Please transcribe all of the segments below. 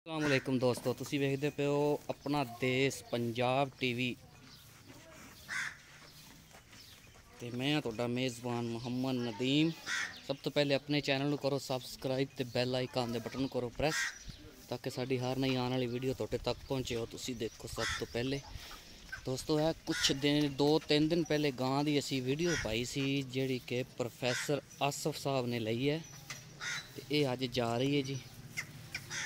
अस्सलाम वालेकुम दोस्तों, तुसी वेखदे पे हो अपना देश पंजाब टीवी ते मैं तुहाडा मेज़बान मोहम्मद नदीम। सब तो पहले अपने चैनल करो सबसक्राइब ते बैल आइकन दे बटन करो प्रेस ताकि साड़ी हर नई आने वाली वीडियो तुहाडे तक पहुँचे हो। तुसी देखो सब तो पहले दोस्तों है कुछ दिन 2-3 दिन पहले गां दी असी वीडियो पाई सी जिहड़ी कि प्रोफैसर आसफ साहब ने लई है ते ये अज जा रही है जी।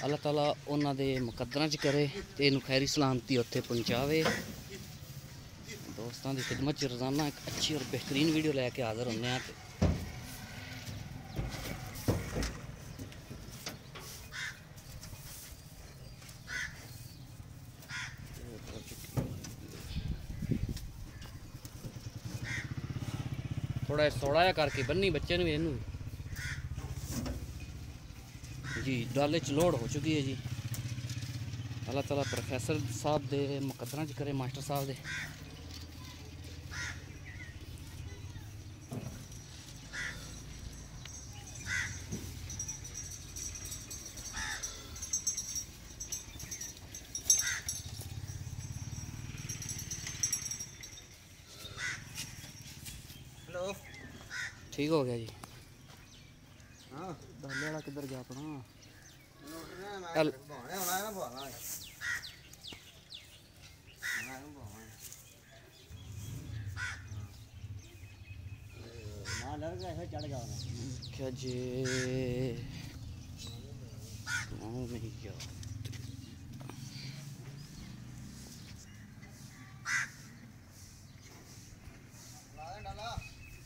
अल्लाह ताला उन्हां दे मुकद्दरां च करे ते इनू खैरी सलामती उत्थे पहुँचावे। दोस्तों की खिदमत च रोज़ाना एक अच्छी और बेहतरीन वीडियो लैके हाज़र होंगे हैं। थोड़ा सौड़ा करके बन्नी बच्चे ने इनू जी डाले च लोड हो चुकी है जी। अल्लाह ताला प्रोफैसर साहब दे मुकद्दरां च करे, मास्टर साहब दे। हेलो, ठीक हो गया जी। हाँ डाले वाला किधर गया अपना? चढ़ गया क्या जी नहीं क्या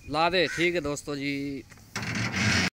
ला दे। ठीक है दोस्तों जी।